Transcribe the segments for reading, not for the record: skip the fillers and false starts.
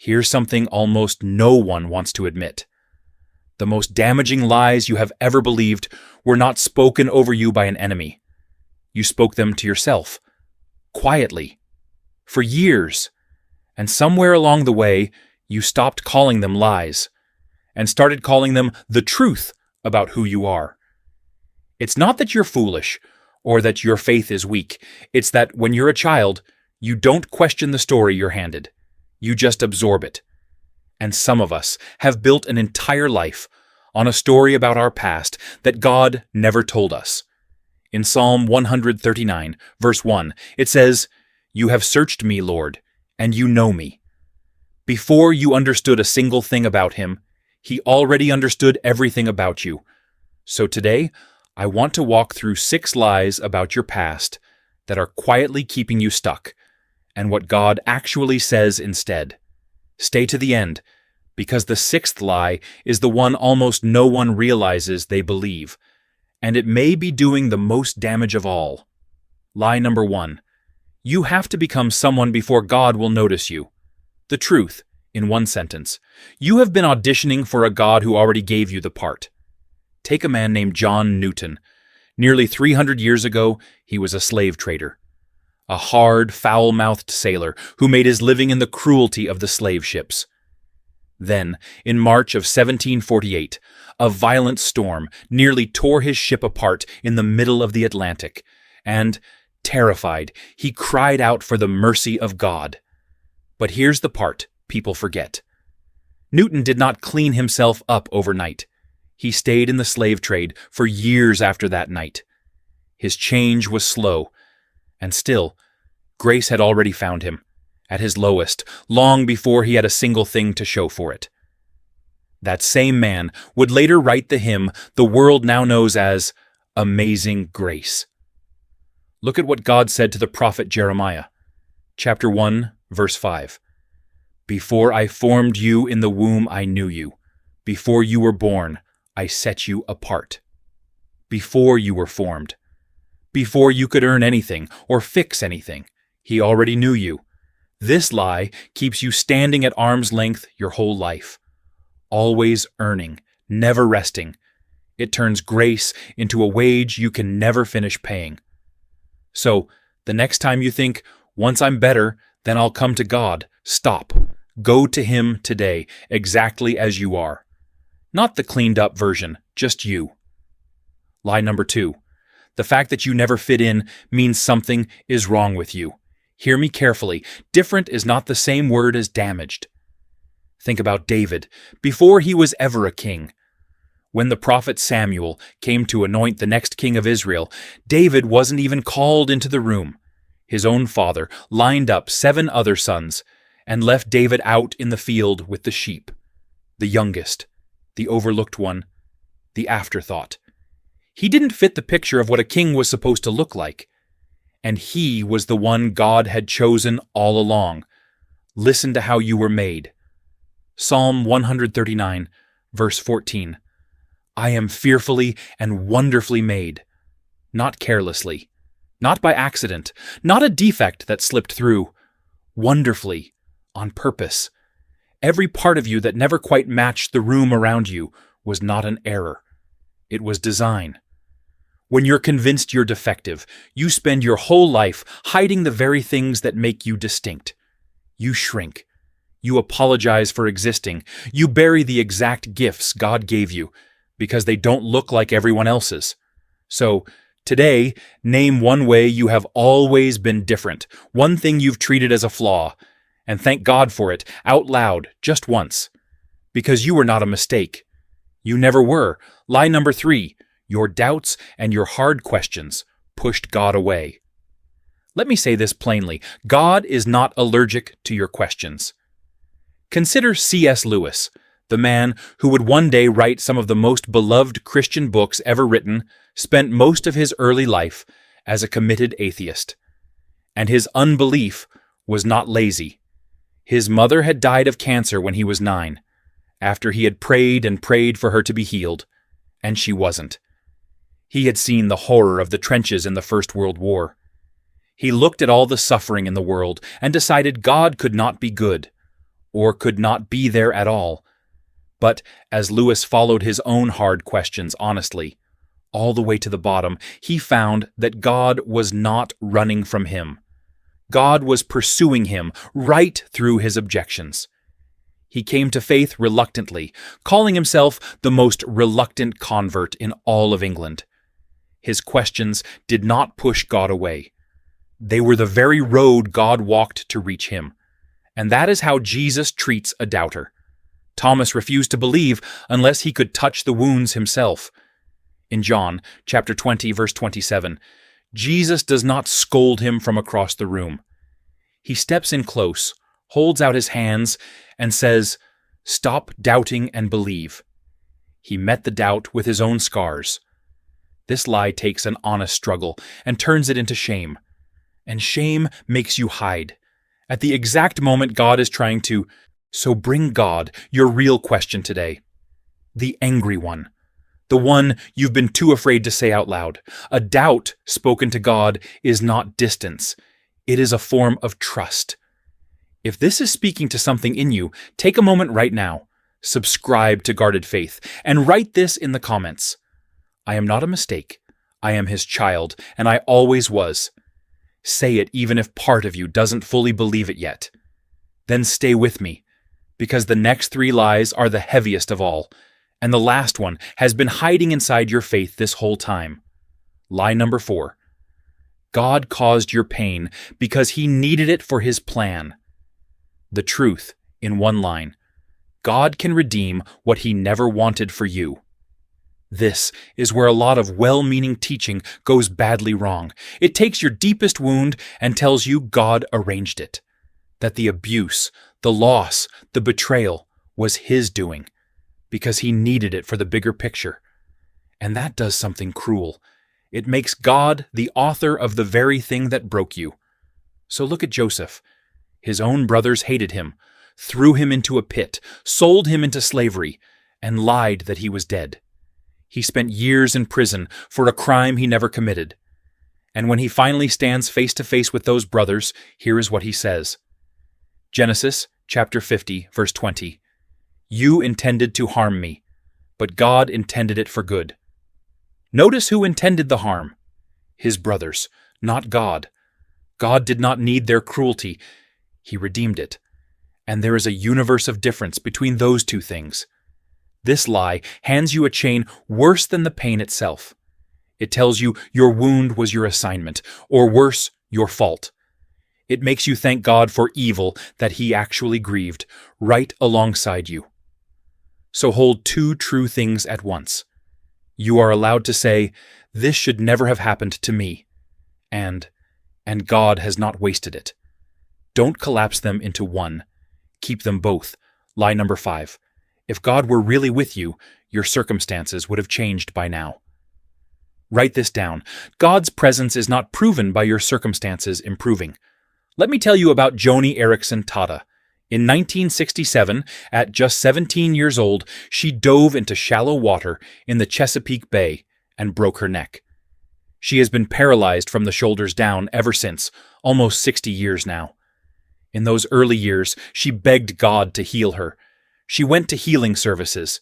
Here's something almost no one wants to admit. The most damaging lies you have ever believed were not spoken over you by an enemy. You spoke them to yourself, quietly, for years, and somewhere along the way, you stopped calling them lies and started calling them the truth about who you are. It's not that you're foolish or that your faith is weak. It's that when you're a child, you don't question the story you're handed. You just absorb it. And some of us have built an entire life on a story about our past that God never told us. In Psalm 139, verse 1, it says, "You have searched me, Lord, and you know me." Before you understood a single thing about him, he already understood everything about you. So today, I want to walk through 6 lies about your past that are quietly keeping you stuck, and what God actually says instead. Stay to the end, because the 6th lie is the one almost no one realizes they believe, and it may be doing the most damage of all. Lie number 1. You have to become someone before God will notice you. The truth, in one sentence. You have been auditioning for a God who already gave you the part. Take a man named John Newton. Nearly 300 years ago, he was a slave trader. A hard, foul-mouthed sailor who made his living in the cruelty of the slave ships. Then, in March of 1748, a violent storm nearly tore his ship apart in the middle of the Atlantic, and, terrified, he cried out for the mercy of God. But here's the part people forget. Newton did not clean himself up overnight. He stayed in the slave trade for years after that night. His change was slow, and still, grace had already found him, at his lowest, long before he had a single thing to show for it. That same man would later write the hymn the world now knows as Amazing Grace. Look at what God said to the prophet Jeremiah. Chapter 1, verse 5. "Before I formed you in the womb I knew you. Before you were born, I set you apart." Before you were formed. Before you could earn anything or fix anything, he already knew you. This lie keeps you standing at arm's length your whole life. Always earning, never resting. It turns grace into a wage you can never finish paying. So, the next time you think, once I'm better, then I'll come to God, stop. Go to him today, exactly as you are. Not the cleaned up version, just you. Lie number 2. The fact that you never fit in means something is wrong with you. Hear me carefully. Different is not the same word as damaged. Think about David, before he was ever a king. When the prophet Samuel came to anoint the next king of Israel, David wasn't even called into the room. His own father lined up 7 other sons and left David out in the field with the sheep, the youngest, the overlooked one, the afterthought. He didn't fit the picture of what a king was supposed to look like. And he was the one God had chosen all along. Listen to how you were made. Psalm 139, verse 14. "I am fearfully and wonderfully made." Not carelessly. Not by accident. Not a defect that slipped through. Wonderfully. On purpose. Every part of you that never quite matched the room around you was not an error. It was design. When you're convinced you're defective, you spend your whole life hiding the very things that make you distinct. You shrink. You apologize for existing. You bury the exact gifts God gave you because they don't look like everyone else's. So, today, name one way you have always been different, one thing you've treated as a flaw, and thank God for it, out loud, just once. Because you were not a mistake. You never were. Lie number 3. Your doubts and your hard questions pushed God away. Let me say this plainly. God is not allergic to your questions. Consider C.S. Lewis, the man who would one day write some of the most beloved Christian books ever written, spent most of his early life as a committed atheist. And his unbelief was not lazy. His mother had died of cancer when he was 9, after he had prayed and prayed for her to be healed, and she wasn't. He had seen the horror of the trenches in the First World War. He looked at all the suffering in the world and decided God could not be good. or could not be there at all. But as Lewis followed his own hard questions honestly, all the way to the bottom, he found that God was not running from him. God was pursuing him right through his objections. He came to faith reluctantly, calling himself the most reluctant convert in all of England. His questions did not push God away. They were the very road God walked to reach him. And that is how Jesus treats a doubter. Thomas refused to believe unless he could touch the wounds himself. In John chapter 20, verse 27, Jesus does not scold him from across the room. He steps in close, holds out his hands, and says, "Stop doubting and believe." He met the doubt with his own scars. This lie takes an honest struggle and turns it into shame. And shame makes you hide. At the exact moment God is trying to. So bring God your real question today. The angry one. The one you've been too afraid to say out loud. A doubt spoken to God is not distance. It is a form of trust. If this is speaking to something in you, take a moment right now. Subscribe to Guarded Faith and write this in the comments. I am not a mistake. I am his child, and I always was. Say it even if part of you doesn't fully believe it yet. Then stay with me, because the next 3 lies are the heaviest of all, and the last one has been hiding inside your faith this whole time. Lie number 4. God caused your pain because he needed it for his plan. The truth, in one line, God can redeem what he never wanted for you. This is where a lot of well-meaning teaching goes badly wrong. It takes your deepest wound and tells you God arranged it, that the abuse, the loss, the betrayal was his doing, because he needed it for the bigger picture. And that does something cruel. It makes God the author of the very thing that broke you. So look at Joseph. His own brothers hated him, threw him into a pit, sold him into slavery, and lied that he was dead. He spent years in prison for a crime he never committed. And when he finally stands face to face with those brothers, here is what he says. Genesis chapter 50, verse 20. You intended to harm me, but God intended it for good. Notice who intended the harm. His brothers, not God. God did not need their cruelty. He redeemed it. And there is a universe of difference between those two things. This lie hands you a chain worse than the pain itself. It tells you your wound was your assignment, or worse, your fault. It makes you thank God for evil that he actually grieved, right alongside you. So hold 2 true things at once. You are allowed to say, this should never have happened to me, and God has not wasted it. Don't collapse them into one. Keep them both. Lie number 5. If God were really with you, your circumstances would have changed by now. Write this down. God's presence is not proven by your circumstances improving. Let me tell you about Joni Eareckson Tada. In 1967, at just 17 years old, she dove into shallow water in the Chesapeake Bay and broke her neck. She has been paralyzed from the shoulders down ever since, almost 60 years now. In those early years, she begged God to heal her. She went to healing services.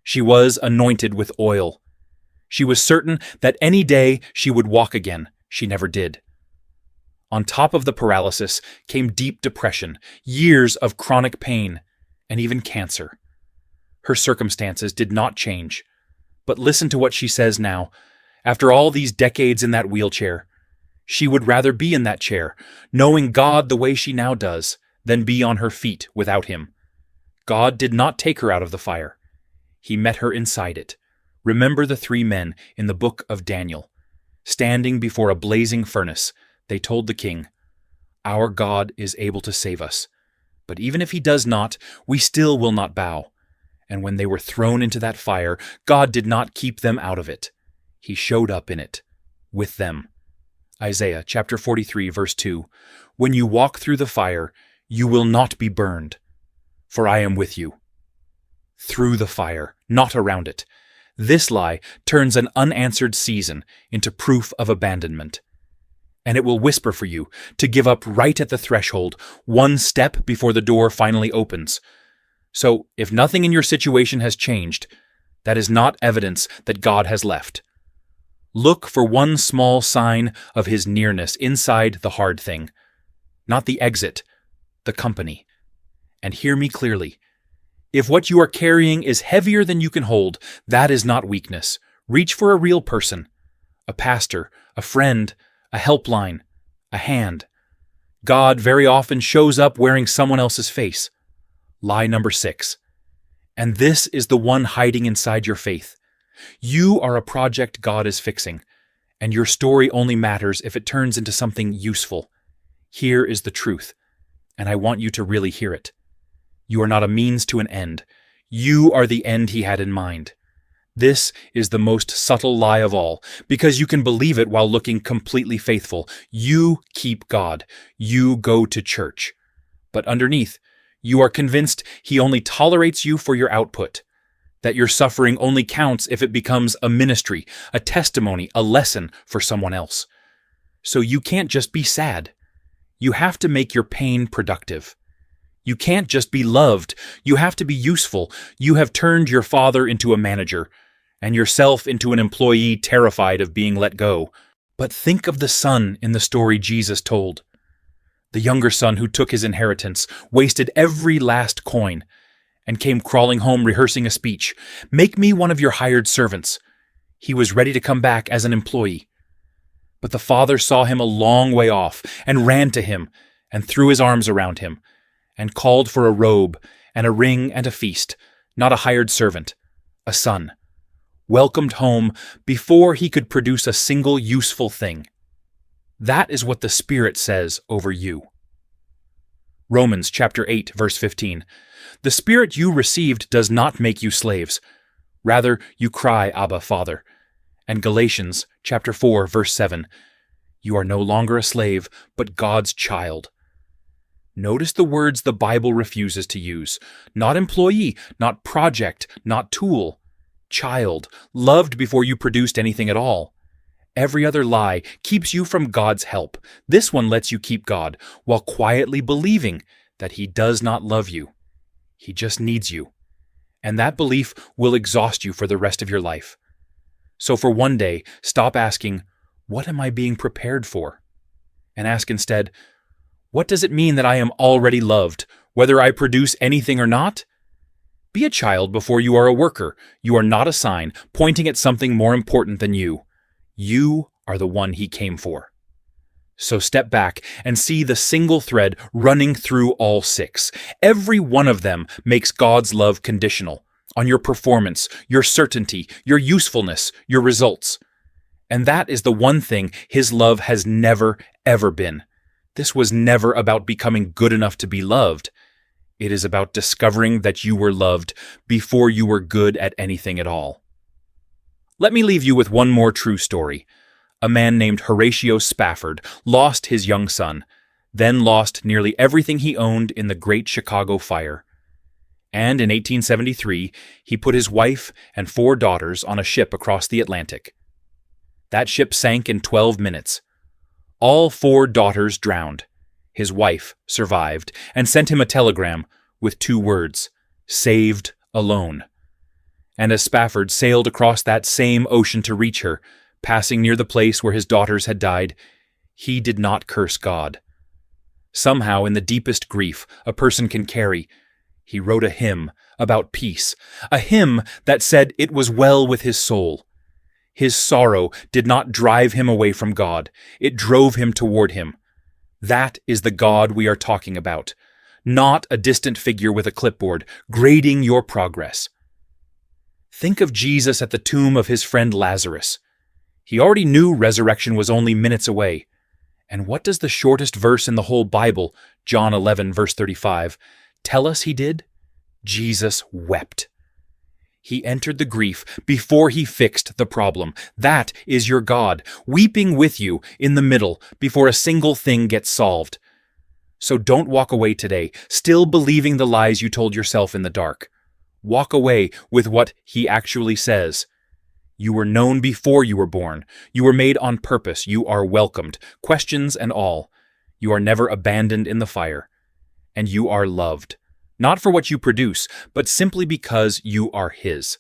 She was anointed with oil. She was certain that any day she would walk again. She never did. On top of the paralysis came deep depression, years of chronic pain, and even cancer. Her circumstances did not change. But listen to what she says now. After all these decades in that wheelchair, she would rather be in that chair, knowing God the way she now does, than be on her feet without him. God did not take her out of the fire. He met her inside it. Remember the 3 men in the book of Daniel. Standing before a blazing furnace, they told the king, "Our God is able to save us. But even if he does not, we still will not bow." And when they were thrown into that fire, God did not keep them out of it. He showed up in it, with them. Isaiah chapter 43, verse 2. When you walk through the fire, you will not be burned, for I am with you. Through the fire, not around it. This lie turns an unanswered season into proof of abandonment. and it will whisper for you to give up right at the threshold, one step before the door finally opens. So, if nothing in your situation has changed, that is not evidence that God has left. Look for one small sign of His nearness inside the hard thing, not the exit, the company. And hear me clearly. If what you are carrying is heavier than you can hold, that is not weakness. Reach for a real person, a pastor, a friend, a helpline, a hand. God very often shows up wearing someone else's face. Lie number 6. And this is the one hiding inside your faith. You are a project God is fixing, and your story only matters if it turns into something useful. Here is the truth, and I want you to really hear it. You are not a means to an end. You are the end He had in mind. This is the most subtle lie of all, because you can believe it while looking completely faithful. You keep God. You go to church. But underneath, you are convinced He only tolerates you for your output, that your suffering only counts if it becomes a ministry, a testimony, a lesson for someone else. So you can't just be sad. You have to make your pain productive. You can't just be loved. You have to be useful. You have turned your father into a manager, and yourself into an employee terrified of being let go. But think of the son in the story Jesus told. The younger son who took his inheritance, wasted every last coin, and came crawling home rehearsing a speech. Make me one of your hired servants. He was ready to come back as an employee. But the father saw him a long way off and ran to him and threw his arms around him and called for a robe and a ring and a feast, not a hired servant, a son, welcomed home before he could produce a single useful thing. That is what the Spirit says over you. Romans chapter 8, verse 15. The Spirit you received does not make you slaves. Rather, you cry, Abba, Father. And Galatians chapter 4, verse 7. You are no longer a slave, but God's child. Notice the words the Bible refuses to use. Not employee, not project, not tool. Child, loved before you produced anything at all. Every other lie keeps you from God's help. This one lets you keep God while quietly believing that He does not love you. He just needs you. And that belief will exhaust you for the rest of your life. So for one day, stop asking, what am I being prepared for? And ask instead, what does it mean that I am already loved, whether I produce anything or not? Be a child before you are a worker. You are not a sign pointing at something more important than you. You are the one He came for. So step back and see the single thread running through all 6. Every one of them makes God's love conditional on your performance, your certainty, your usefulness, your results. And that is the one thing His love has never, ever been. This was never about becoming good enough to be loved. It is about discovering that you were loved before you were good at anything at all. Let me leave you with one more true story. A man named Horatio Spafford lost his young son, then lost nearly everything he owned in the Great Chicago Fire. And in 1873, he put his wife and 4 daughters on a ship across the Atlantic. That ship sank in 12 minutes. All 4 daughters drowned. His wife survived and sent him a telegram with 2 words, saved alone. And as Spafford sailed across that same ocean to reach her, passing near the place where his daughters had died, he did not curse God. Somehow, in the deepest grief a person can carry, he wrote a hymn about peace, a hymn that said it was well with his soul. His sorrow did not drive him away from God. It drove him toward Him. That is the God we are talking about, not a distant figure with a clipboard grading your progress. Think of Jesus at the tomb of his friend Lazarus. He already knew resurrection was only minutes away. And what does the shortest verse in the whole Bible, John 11, verse 35, tell us He did? Jesus wept. He entered the grief before He fixed the problem. That is your God, weeping with you in the middle before a single thing gets solved. So don't walk away today, still believing the lies you told yourself in the dark. Walk away with what He actually says. You were known before you were born. You were made on purpose. You are welcomed, questions and all. You are never abandoned in the fire. And you are loved, not for what you produce, but simply because you are His.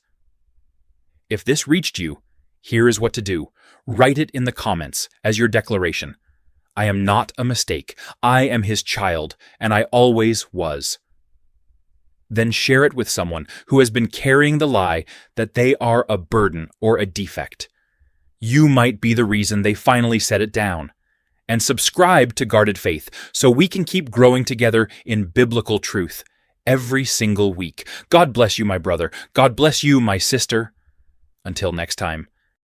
If this reached you, here is what to do. Write it in the comments as your declaration. I am not a mistake. I am His child, and I always was. Then share it with someone who has been carrying the lie that they are a burden or a defect. You might be the reason they finally set it down. And subscribe to Guarded Faith so we can keep growing together in biblical truth every single week. God bless you, my brother. God bless you, my sister. Until next time,